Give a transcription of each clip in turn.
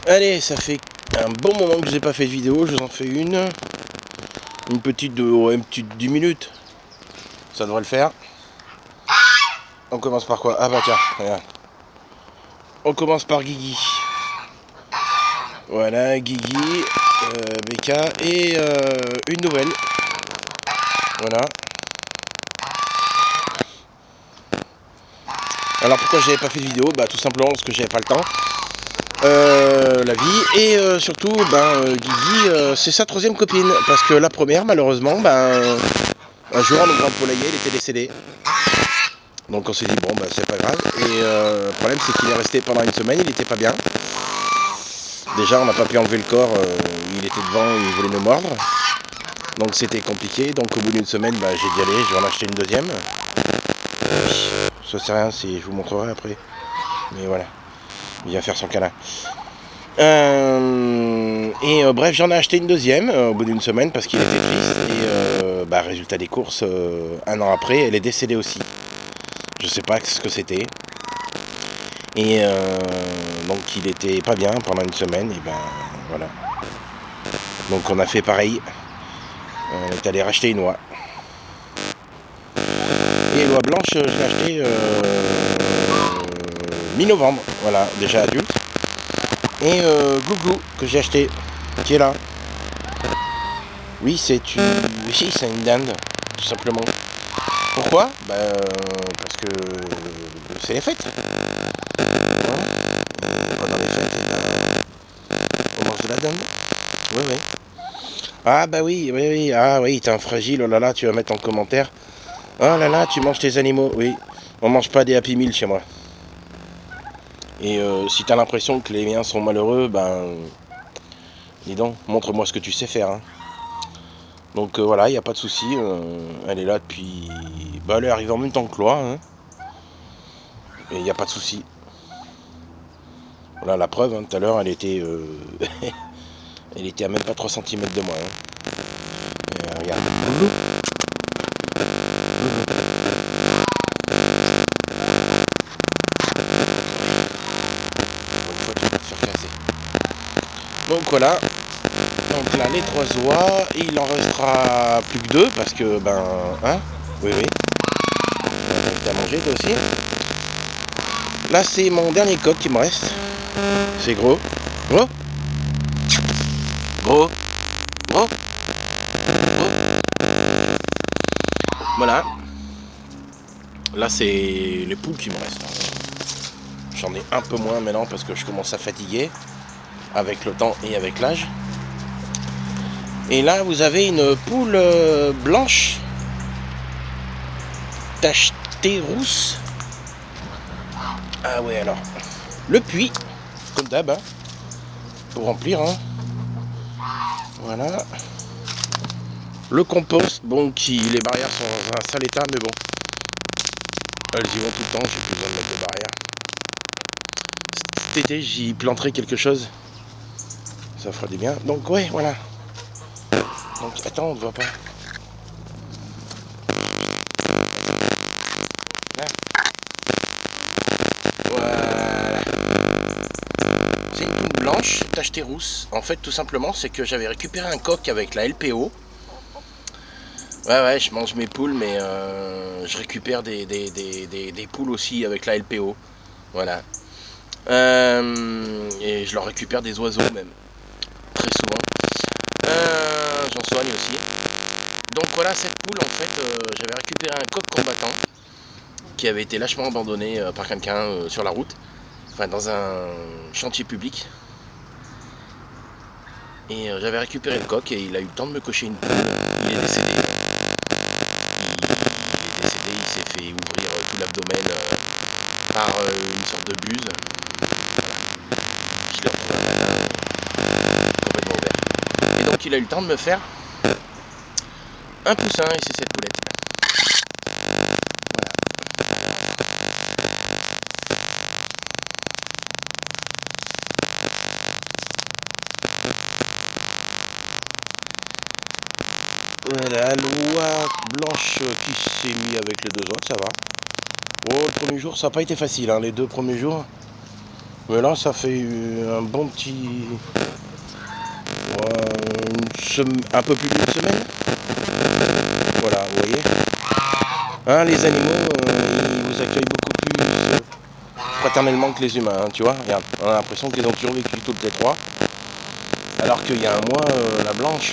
Allez, ça fait un bon moment que je n'ai pas fait de vidéo, je vous en fais une petite de une petite 10 minutes. Ça devrait le faire. On commence par quoi? Ah bah tiens, regarde. On commence par Guigui. Voilà, Guigui, Becca et une nouvelle. Voilà. Alors pourquoi j'avais pas fait de vidéo? Bah tout simplement parce que j'avais pas le temps. La vie et surtout Guigui c'est sa troisième copine parce que la première malheureusement un jour en ouvrant le poulailler elle était décédée, donc on s'est dit bon c'est pas grave et le problème c'est qu'il est resté pendant une semaine, il était pas bien, déjà on n'a pas pu enlever le corps, il était devant, il voulait nous mordre, donc c'était compliqué, donc au bout d'une semaine j'ai dit allez je vais en acheter une deuxième, ça c'est rien, je vous montrerai après, mais voilà, il vient faire son câlin. Bref, j'en ai acheté une deuxième au bout d'une semaine parce qu'il était triste. Et résultat des courses, un an après, elle est décédée aussi. Je sais pas ce que c'était. Et donc il était pas bien pendant une semaine. Et voilà. Donc on a fait pareil. On est allé racheter une oie. Et l'oie blanche, je l'ai achetée mi-novembre. Voilà, déjà adulte. Et Glouglou que j'ai acheté, qui est là. Oui, c'est une dinde, tout simplement. Pourquoi? Parce que c'est les fêtes. Voilà. Et pendant les fêtes, on mange de la dinde. Oui, oui. Ah oui. Ah oui, t'es un fragile, oh là là, tu vas mettre en commentaire. Oh là là, tu manges tes animaux. Oui, on mange pas des Happy Meal chez moi. Et si t'as l'impression que les miens sont malheureux, dis donc, montre-moi ce que tu sais faire. Hein. Donc voilà, il n'y a pas de souci. Elle est là depuis... elle est arrivée en même temps que Loa. Hein. Et il n'y a pas de souci. Voilà la preuve, hein, tout à l'heure elle était... elle était à même pas 3 cm de moi. Hein. Regarde. Donc voilà. Donc là les 3 oies, il en restera plus que 2 parce que hein. Oui. T'as mangé toi aussi. Là c'est mon dernier coq qui me reste. C'est gros. Gros. Voilà. Là c'est les poules qui me restent. J'en ai un peu moins maintenant parce que je commence à fatiguer avec le temps et avec l'âge. Et là vous avez une poule blanche tachetée rousse. Ah ouais, alors le puits comme d'hab, hein, pour remplir, hein. Voilà le compost, les barrières sont dans un sale état, mais bon elles y vont tout le temps, j'ai plus besoin de mettre de barrières. Cet été j'y planterai quelque chose, ça fera du bien. Donc ouais, voilà. Donc attends, on ne voit pas. Là. Voilà. C'est une poule blanche tachetée rousse. En fait, tout simplement, c'est que j'avais récupéré un coq avec la LPO. Ouais, je mange mes poules, mais je récupère des poules aussi avec la LPO. Voilà. Et je leur récupère des oiseaux même. Très souvent. J'en soigne aussi. Donc voilà, cette poule, en fait, j'avais récupéré un coq combattant qui avait été lâchement abandonné par quelqu'un sur la route, enfin dans un chantier public. Et j'avais récupéré le coq et il a eu le temps de me cocher une poule. Il est décédé. Il s'est fait ouvrir tout l'abdomen par une sorte de buse. Voilà. Je l'ai retrouvé un matin complètement ouvert. Et donc il a eu le temps de me faire un poussin et c'est cette poulette. Voilà, l'oie blanche qui s'est mis avec les 2 autres, ça va. Oh, le premier jour, ça n'a pas été facile, hein, les 2 premiers jours. Mais là, ça fait un bon petit... un peu plus d'une semaine. Voilà, vous voyez. Hein, les animaux, ils vous accueillent beaucoup plus fraternellement que les humains, hein, tu vois. Regarde, on a l'impression qu'ils ont survécu toutes les trois. Alors qu'il y a un mois, la blanche,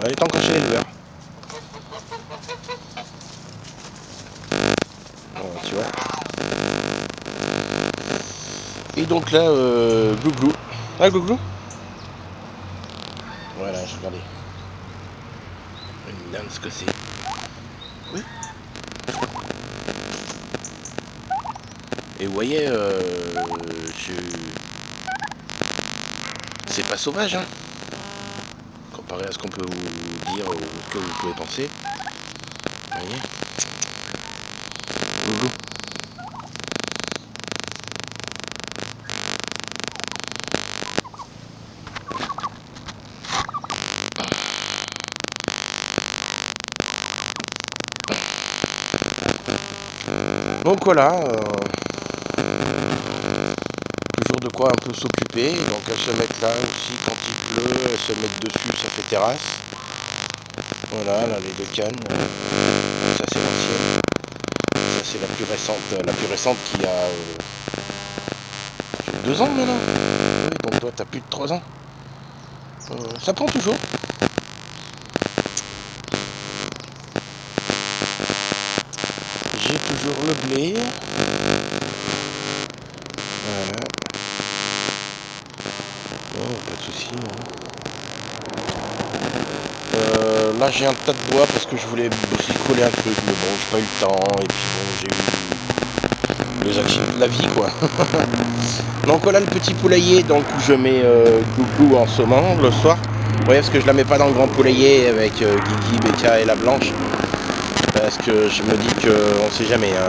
elle est encore chez l'éleveur. Tu vois. Et donc là, Glouglou. Ah, Glouglou. Voilà, je regardais. Une dinde, ce que c'est. Oui. Et vous voyez, c'est pas sauvage, hein, comparé à ce qu'on peut vous dire ou ce que vous pouvez penser. Vous voyez. Glouglou. Donc voilà, toujours de quoi un peu s'occuper. Donc elles se mettent là aussi quand il pleut, elles se mettent dessus, ça fait terrasse. Voilà, là les deux cannes, ça c'est l'ancienne, ça c'est la plus récente qui a 2 ans maintenant. Oui, donc toi t'as plus de 3 ans. Ça prend toujours. J'ai toujours le blé. Voilà. Oh, pas de soucis. Là j'ai un tas de bois parce que je voulais bricoler un truc, mais bon j'ai pas eu le temps et puis bon j'ai eu les accidents de la vie quoi. Donc voilà le petit poulailler donc où je mets Glouglou en ce moment le soir. Vous voyez parce que je la mets pas dans le grand poulailler avec Guigui, Becca et la blanche. Parce que je me dis qu'on sait jamais. Hein.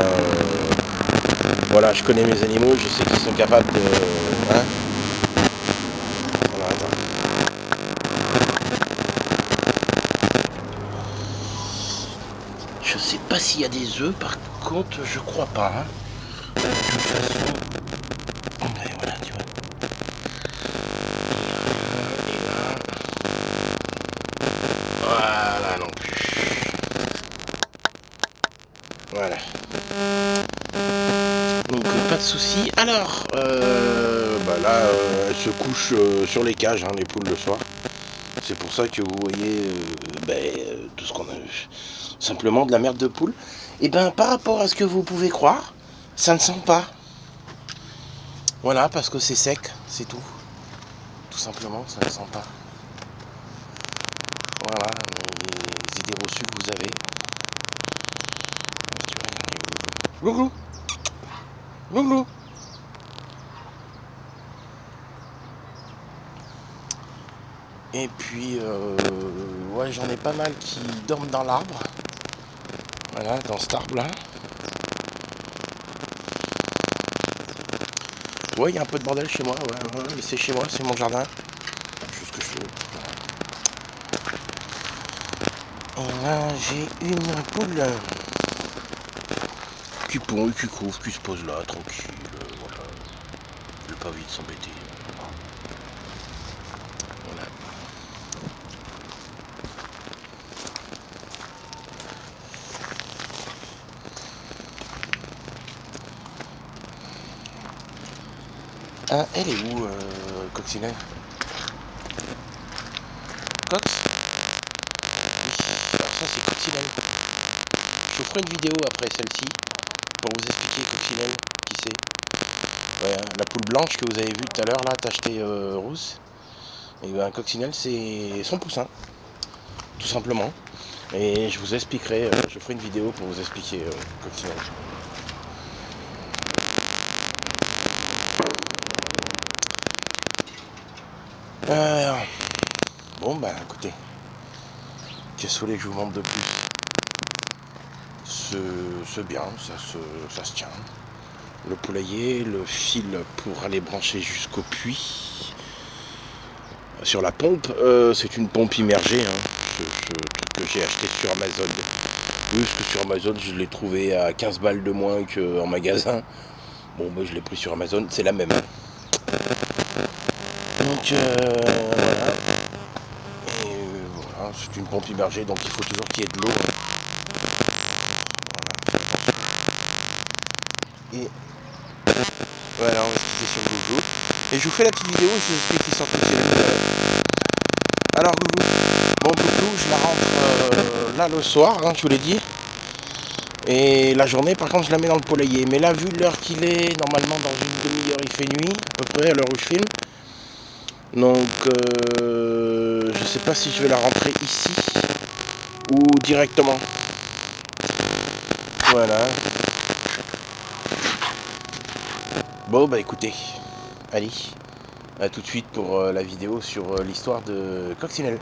Voilà, je connais mes animaux, je sais qu'ils sont capables de. Hein. Voilà, attends. Je sais pas s'il y a des œufs, par contre je crois pas. Hein. De toute façon. Ouais, voilà, tu vois. Et là. Voilà non plus. Voilà. Donc pas de soucis. Alors, bah là, elles se couchent sur les cages, hein, les poules le soir. C'est pour ça que vous voyez tout ce qu'on a eu. Simplement de la merde de poule. Et ben par rapport à ce que vous pouvez croire, ça ne sent pas. Voilà, parce que c'est sec, c'est tout. Tout simplement, ça ne sent pas. Voilà, les idées reçues que vous avez. Glouglou. Glouglou. Et puis, ouais, j'en ai pas mal qui dorment dans l'arbre. Voilà, dans cet arbre-là. Ouais, il y a un peu de bordel chez moi, ouais, mais c'est chez moi, c'est mon jardin. Je fais ce que je fais. Et là, j'ai une poule qui pond, qui couvre, qui se pose là, tranquille, voilà. Elle n'a pas envie de s'embêter. Voilà. Ah, elle est où, Coccinelle? Cox? Oui, alors ça c'est Coccinelle. Je vous ferai une vidéo après celle-ci pour vous expliquer Coccinelle, qui c'est. Ouais, la poule blanche que vous avez vue tout à l'heure, là, tachetée rousse. Et ben, Coccinelle, c'est son poussin, tout simplement. Et je vous expliquerai, je ferai une vidéo pour vous expliquer Coccinelle. Bon, bah écoutez, qu'est-ce que vous voulez que je vous montre de plus? C'est bien, ça se tient. Le poulailler, le fil pour aller brancher jusqu'au puits. Sur la pompe, c'est une pompe immergée, hein, que j'ai acheté sur Amazon. Oui, parce que sur Amazon, je l'ai trouvé à 15 balles de moins qu'en magasin. Bon, bah, je l'ai pris sur Amazon, c'est la même. Hein. Donc voilà. Et voilà, c'est une pompe immergée, donc il faut toujours qu'il y ait de l'eau. Voilà. Et voilà, on va se quitter sur Google. Et je vous fais la petite vidéo où je vous explique qui sont Alors Google, bon Google, je la rentre là le soir, hein, je vous l'ai dit. Et la journée, par contre, je la mets dans le poulailler. Mais là, vu l'heure qu'il est, normalement dans une demi-heure, il fait nuit, à peu près, à l'heure où je filme. Donc, je sais pas si je vais la rentrer ici ou directement. Voilà. Bon, bah écoutez, allez, à tout de suite pour la vidéo sur l'histoire de Coccinelle.